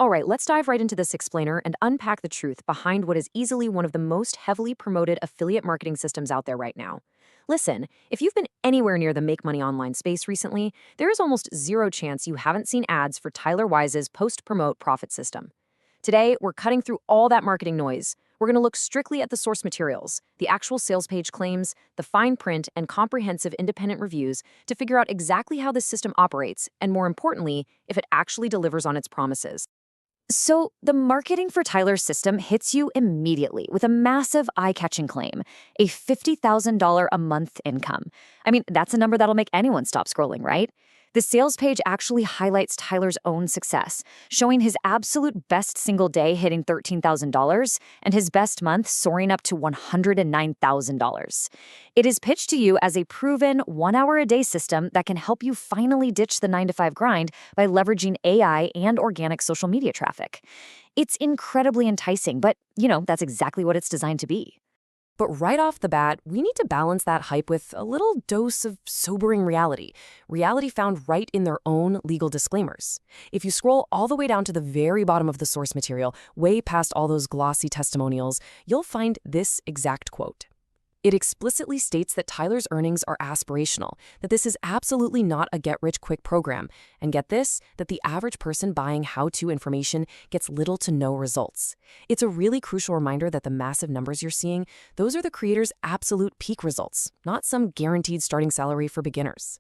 All right, let's dive right into this explainer and unpack the truth behind what is easily one of the most heavily promoted affiliate marketing systems out there right now. Listen, if you've been anywhere near the make money online space recently, there is almost zero chance you haven't seen ads for Tyler Wise's post-promote profit system. Today, we're cutting through all that marketing noise. We're going to look strictly at the source materials, the actual sales page claims, the fine print, and comprehensive independent reviews to figure out exactly how this system operates, and more importantly, if it actually delivers on its promises. So, the marketing for Tyler's system hits you immediately with a massive eye-catching claim, a $50,000 a month income. I mean, that's a number that'll make anyone stop scrolling, right? The sales page actually highlights Tyler's own success, showing his absolute best single day hitting $13,000 and his best month soaring up to $109,000. It is pitched to you as a proven 1 hour a day system that can help you finally ditch the 9 to 5 grind by leveraging AI and organic social media traffic. It's incredibly enticing, but, that's exactly what it's designed to be. But right off the bat, we need to balance that hype with a little dose of sobering reality. Reality found right in their own legal disclaimers. If you scroll all the way down to the very bottom of the source material, way past all those glossy testimonials, you'll find this exact quote. It explicitly states that Tyler's earnings are aspirational, that this is absolutely not a get-rich-quick program, and get this, that the average person buying how-to information gets little to no results. It's a really crucial reminder that the massive numbers you're seeing, those are the creator's absolute peak results, not some guaranteed starting salary for beginners.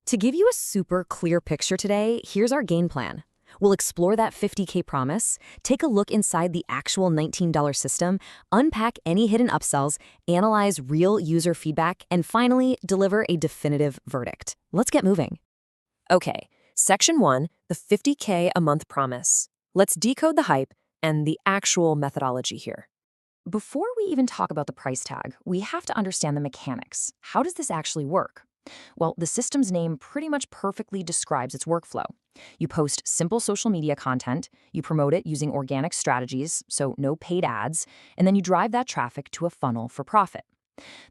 To give you a super clear picture today, here's our game plan. We'll explore that $50K promise, take a look inside the actual $19 system, unpack any hidden upsells, analyze real user feedback, and finally, deliver a definitive verdict. Let's get moving. Okay, Section 1, the $50K a month promise. Let's decode the hype and the actual methodology here. Before we even talk about the price tag, we have to understand the mechanics. How does this actually work? Well, the system's name pretty much perfectly describes its workflow. You post simple social media content, you promote it using organic strategies, so no paid ads, and then you drive that traffic to a funnel for profit.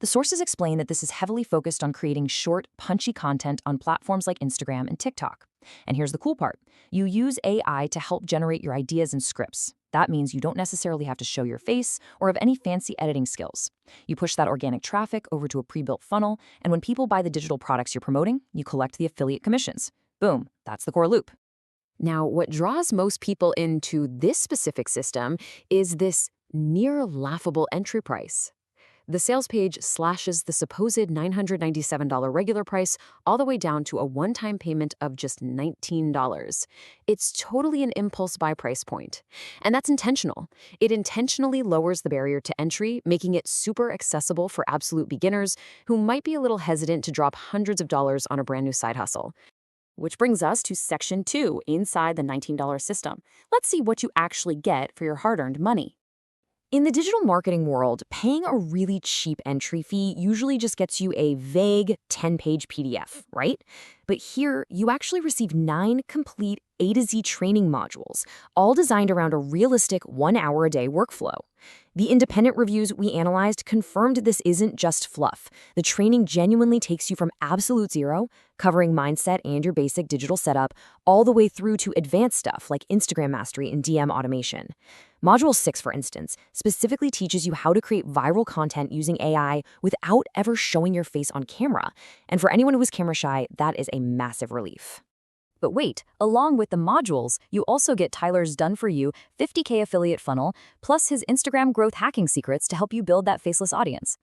The sources explain that this is heavily focused on creating short, punchy content on platforms like Instagram and TikTok. And here's the cool part. You use AI to help generate your ideas and scripts. That means you don't necessarily have to show your face or have any fancy editing skills. You push that organic traffic over to a pre-built funnel, and when people buy the digital products you're promoting, you collect the affiliate commissions. Boom, that's the core loop. Now, what draws most people into this specific system is this near laughable entry price. The sales page slashes the supposed $997 regular price all the way down to a one-time payment of just $19. It's totally an impulse buy price point. And that's intentional. It intentionally lowers the barrier to entry, making it super accessible for absolute beginners who might be a little hesitant to drop hundreds of dollars on a brand new side hustle. Which brings us to Section 2 inside the $19 system. Let's see what you actually get for your hard-earned money. In the digital marketing world, paying a really cheap entry fee usually just gets you a vague 10-page PDF, right? But here, you actually receive 9 complete A to Z training modules, all designed around a realistic 1 hour a day workflow. The independent reviews we analyzed confirmed this isn't just fluff. The training genuinely takes you from absolute zero, covering mindset and your basic digital setup, all the way through to advanced stuff like Instagram mastery and DM automation. Module 6, for instance, specifically teaches you how to create viral content using AI without ever showing your face on camera. And for anyone who is camera shy, that is a massive relief. But wait, along with the modules, you also get Tyler's done-for-you 50K affiliate funnel, plus his Instagram growth hacking secrets to help you build that faceless audience.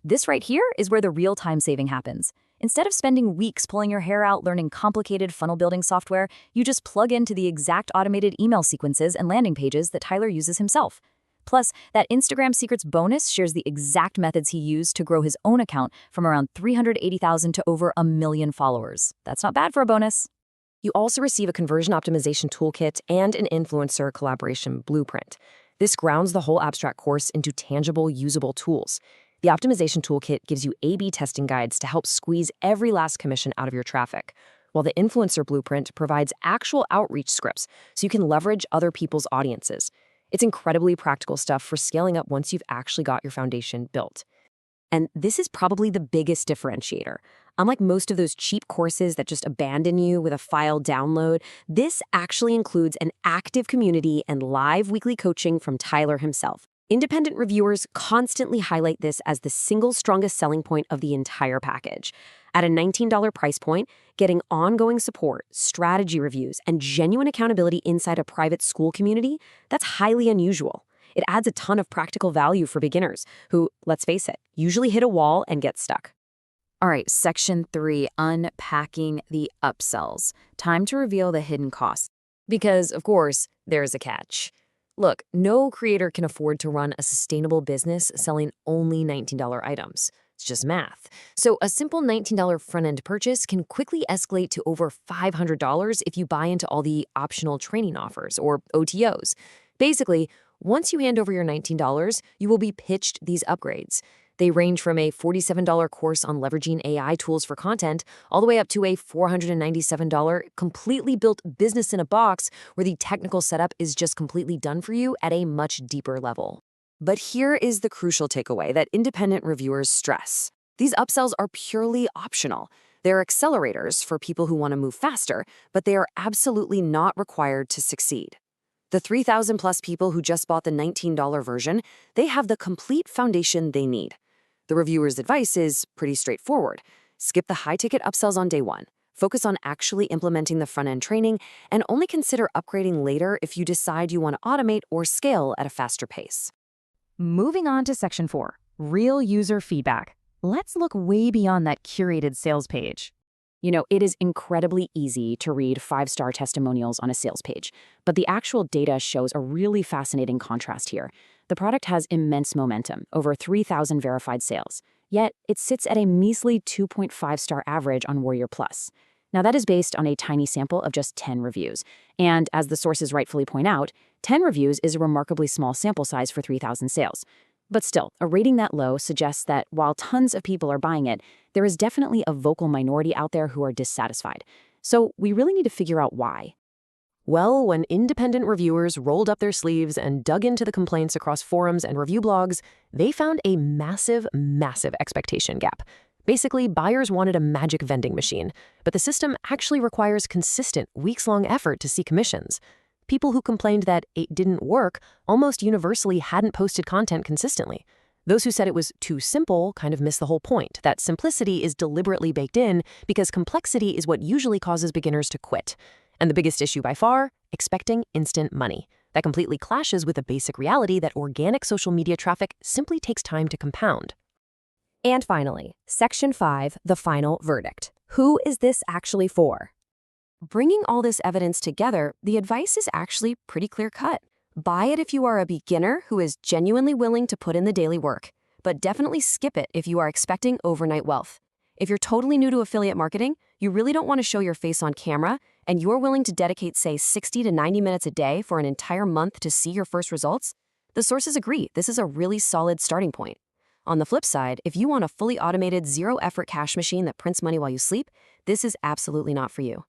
This right here is where the real time saving happens. Instead of spending weeks pulling your hair out learning complicated funnel building software, you just plug into the exact automated email sequences and landing pages that Tyler uses himself. Plus, that Instagram Secrets bonus shares the exact methods he used to grow his own account from around 380,000 to over 1 million followers. That's not bad for a bonus. You also receive a conversion optimization toolkit and an influencer collaboration blueprint. This grounds the whole abstract course into tangible, usable tools. The optimization toolkit gives you A/B testing guides to help squeeze every last commission out of your traffic, while the influencer blueprint provides actual outreach scripts so you can leverage other people's audiences. It's incredibly practical stuff for scaling up once you've actually got your foundation built. And this is probably the biggest differentiator. Unlike most of those cheap courses that just abandon you with a file download, this actually includes an active community and live weekly coaching from Tyler himself. Independent reviewers constantly highlight this as the single strongest selling point of the entire package. At a $19 price point, getting ongoing support, strategy reviews, and genuine accountability inside a private school community, that's highly unusual. It adds a ton of practical value for beginners who, let's face it, usually hit a wall and get stuck. All right, section 3, unpacking the upsells. Time to reveal the hidden costs. Because, of course, there's a catch. Look, no creator can afford to run a sustainable business selling only $19 items. It's just math. So a simple $19 front-end purchase can quickly escalate to over $500 if you buy into all the optional training offers, or OTOs. Basically, once you hand over your $19, you will be pitched these upgrades. They range from a $47 course on leveraging AI tools for content all the way up to a $497 completely built business in a box where the technical setup is just completely done for you at a much deeper level. But here is the crucial takeaway that independent reviewers stress. These upsells are purely optional. They're accelerators for people who want to move faster, but they are absolutely not required to succeed. The 3,000 plus people who just bought the $19 version, they have the complete foundation they need. The reviewer's advice is pretty straightforward. Skip the high-ticket upsells on day one. Focus on actually implementing the front-end training, and only consider upgrading later if you decide you want to automate or scale at a faster pace. Moving on to section 4, real user feedback. Let's look way beyond that curated sales page. You know, it is incredibly easy to read 5-star testimonials on a sales page, but the actual data shows a really fascinating contrast here. The product has immense momentum, over 3,000 verified sales, yet it sits at a measly 2.5-star average on Warrior Plus. Now, that is based on a tiny sample of just 10 reviews, and as the sources rightfully point out, 10 reviews is a remarkably small sample size for 3,000 sales. But still, a rating that low suggests that while tons of people are buying it, there is definitely a vocal minority out there who are dissatisfied. So we really need to figure out why. Well, when independent reviewers rolled up their sleeves and dug into the complaints across forums and review blogs, they found a massive expectation gap. Basically, buyers wanted a magic vending machine, but the system actually requires consistent, weeks-long effort to see commissions. People who complained that it didn't work almost universally hadn't posted content consistently. Those who said it was too simple kind of missed the whole point, that simplicity is deliberately baked in because complexity is what usually causes beginners to quit. And the biggest issue by far, expecting instant money. That completely clashes with the basic reality that organic social media traffic simply takes time to compound. And finally, Section 5, the final verdict. Who is this actually for? Bringing all this evidence together, the advice is actually pretty clear-cut. Buy it if you are a beginner who is genuinely willing to put in the daily work, but definitely skip it if you are expecting overnight wealth. If you're totally new to affiliate marketing, you really don't want to show your face on camera, and you're willing to dedicate, say, 60 to 90 minutes a day for an entire month to see your first results, the sources agree this is a really solid starting point. On the flip side, if you want a fully automated, zero-effort cash machine that prints money while you sleep, this is absolutely not for you.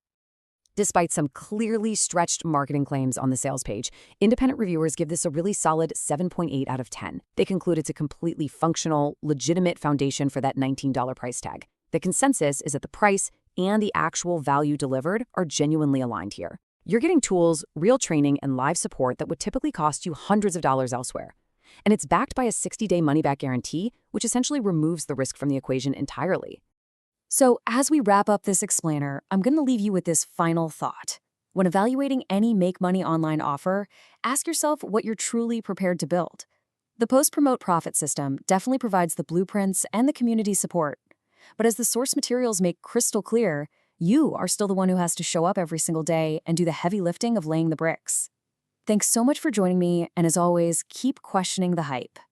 Despite some clearly stretched marketing claims on the sales page, independent reviewers give this a really solid 7.8 out of 10. They conclude it's a completely functional, legitimate foundation for that $19 price tag. The consensus is that the price and the actual value delivered are genuinely aligned here. You're getting tools, real training, and live support that would typically cost you hundreds of dollars elsewhere. And it's backed by a 60-day money-back guarantee, which essentially removes the risk from the equation entirely. So as we wrap up this explainer, I'm going to leave you with this final thought. When evaluating any Make Money Online offer, ask yourself what you're truly prepared to build. The post-promote profit system definitely provides the blueprints and the community support. But as the source materials make crystal clear, you are still the one who has to show up every single day and do the heavy lifting of laying the bricks. Thanks so much for joining me, and as always, keep questioning the hype.